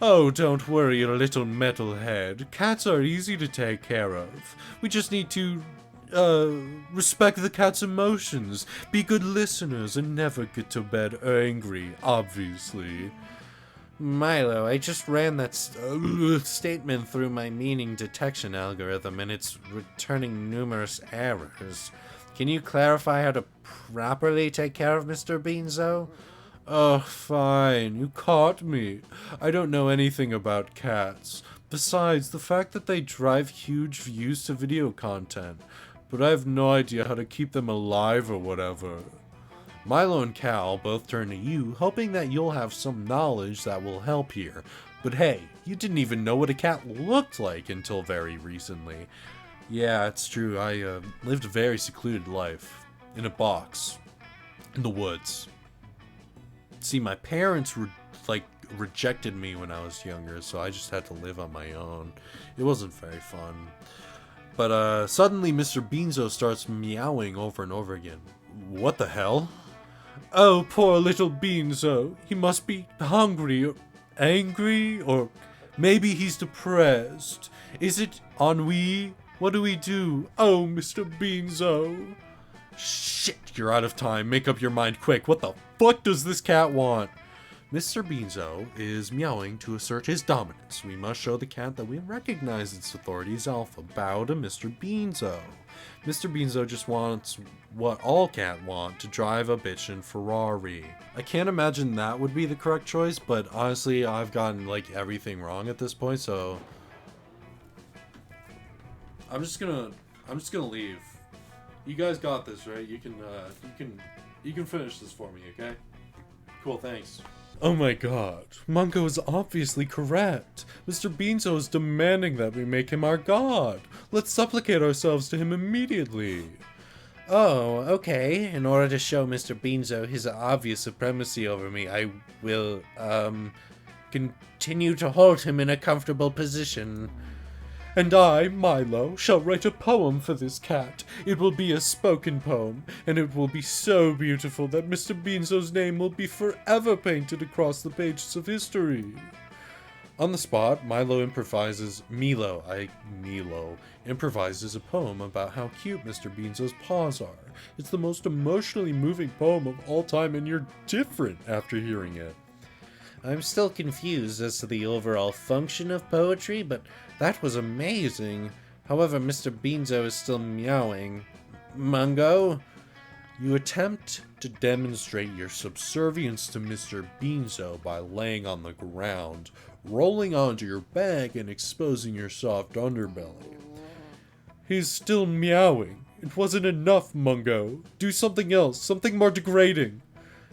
Oh, don't worry, you little metalhead. Cats are easy to take care of. We just need to, respect the cat's emotions, be good listeners, and never get to bed angry, obviously. Milo, I just ran that statement through my meaning detection algorithm, and it's returning numerous errors. Can you clarify how to properly take care of Mr. Beanzo? Oh, fine. You caught me. I don't know anything about cats. Besides, the fact that they drive huge views to video content. But I have no idea how to keep them alive or whatever. Milo and Cal both turn to you, hoping that you'll have some knowledge that will help here. But hey, you didn't even know what a cat looked like until very recently. Yeah, it's true. I lived a very secluded life. In a box. In the woods. See, my parents rejected me when I was younger, so I just had to live on my own. It wasn't very fun. But suddenly Mr. Beanzo starts meowing over and over again. What the hell? Oh, poor little Beanzo. He must be hungry or angry, or maybe he's depressed. Is it ennui? What do we do? Oh, Mr. Beanzo. Shit, you're out of time. Make up your mind quick. What the fuck does this cat want? Mr. Beanzo is meowing to assert his dominance. We must show the cat that we recognize its authority as alpha. Bow to Mr. Beanzo. Mr. Beanzo just wants what all cats want, to drive a bitchin' Ferrari. I can't imagine that would be the correct choice, but honestly, I've gotten everything wrong at this point, so I'm just gonna leave. You guys got this, right? You can finish this for me, okay? Cool, thanks. Oh my god, Mungo is obviously correct. Mr. Beanzo is demanding that we make him our god. Let's supplicate ourselves to him immediately. Oh, okay. In order to show Mr. Beanzo his obvious supremacy over me, I will, continue to hold him in a comfortable position. And I, Milo, shall write a poem for this cat. It will be a spoken poem, and it will be so beautiful that Mr. Beanzo's name will be forever painted across the pages of history. On the spot, Milo improvises a poem about how cute Mr. Beanzo's paws are. It's the most emotionally moving poem of all time, and you're different after hearing it. I'm still confused as to the overall function of poetry, but that was amazing. However, Mr. Beanzo is still meowing. Mungo? You attempt to demonstrate your subservience to Mr. Beanzo by laying on the ground, rolling onto your back, and exposing your soft underbelly. He's still meowing. It wasn't enough, Mungo. Do something else, something more degrading.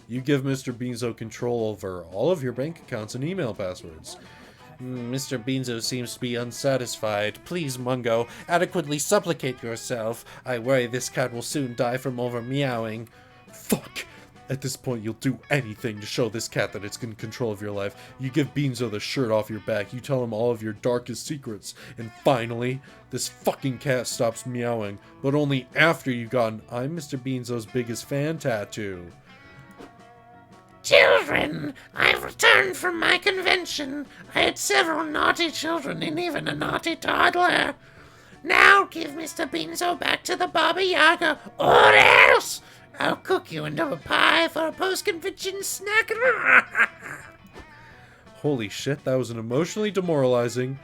You give Mr. Beanzo control over all of your bank accounts and email passwords. Mr. Beanzo seems to be unsatisfied. Please, Mungo, adequately supplicate yourself. I worry this cat will soon die from over meowing. Fuck! At this point, you'll do anything to show this cat that it's in control of your life. You give Beanzo the shirt off your back, you tell him all of your darkest secrets, and finally, this fucking cat stops meowing, but only after you've gotten I'm Mr. Beanzo's biggest fan tattoo. Children, I've returned from my convention. I had several naughty children and even a naughty toddler. Now give Mr. Beanzo back to the Baba Yaga, or else I'll cook you into a pie for a post-conviction snack. Holy shit, that was an emotionally demoralizing...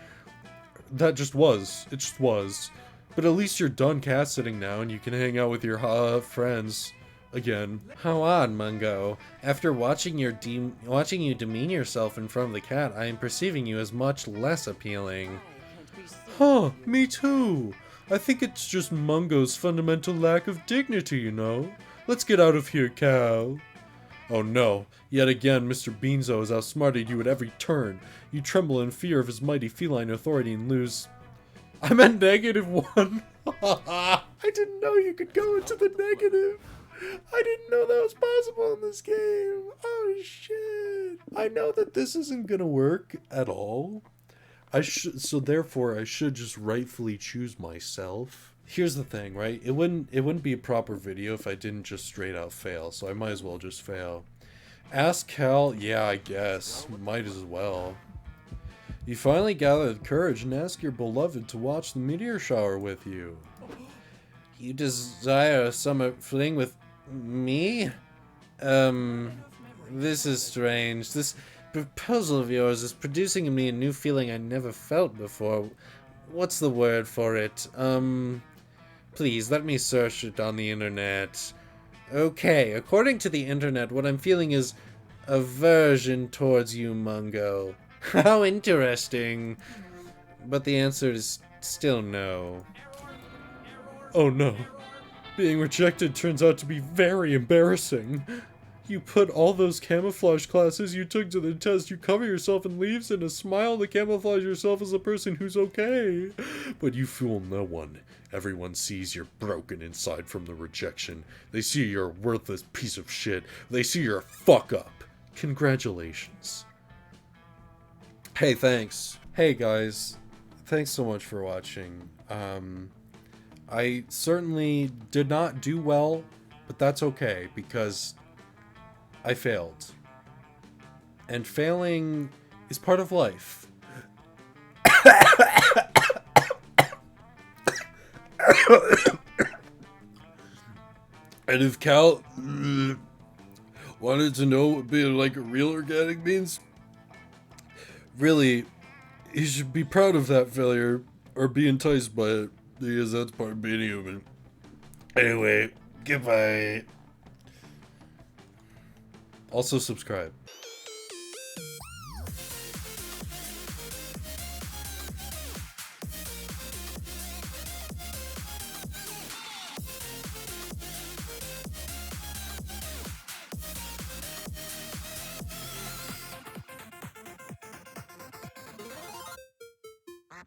That just was. It just was. But at least you're done cat sitting now and you can hang out with your friends again. How odd, Mungo. After watching you demean yourself in front of the cat, I am perceiving you as much less appealing. Huh, me too. I think it's just Mungo's fundamental lack of dignity, you know? Let's get out of here, Cal. Oh no, yet again Mr. Beanzo has outsmarted you at every turn. You tremble in fear of his mighty feline authority and lose... I meant -1. I didn't know you could go into the negative. I didn't know that was possible in this game. Oh shit. I know that this isn't gonna work at all. So therefore I should just rightfully choose myself. Here's the thing, right? It wouldn't be a proper video if I didn't just straight out fail, so I might as well just fail. Ask Cal, yeah, I guess. Might as well. You finally gathered courage and ask your beloved to watch the meteor shower with you. You desire a summer fling with me? This is strange. This proposal of yours is producing in me a new feeling I never felt before. What's the word for it? Please, let me search it on the internet. Okay, according to the internet, what I'm feeling is aversion towards you, Mungo. How interesting. But the answer is still no. Oh no. Being rejected turns out to be very embarrassing. You put all those camouflage classes you took to the test, you cover yourself in leaves and a smile to camouflage yourself as a person who's okay. But you fool no one. Everyone sees you're broken inside from the rejection. They see you're a worthless piece of shit. They see you're a fuck up. Congratulations. Hey, thanks. Hey guys, thanks so much for watching. I certainly did not do well, but that's okay because I failed. And failing is part of life. And if Cal wanted to know what being like a real organic means, really, he should be proud of that failure or be enticed by it, because that's part of being human. Anyway, goodbye. Also subscribe.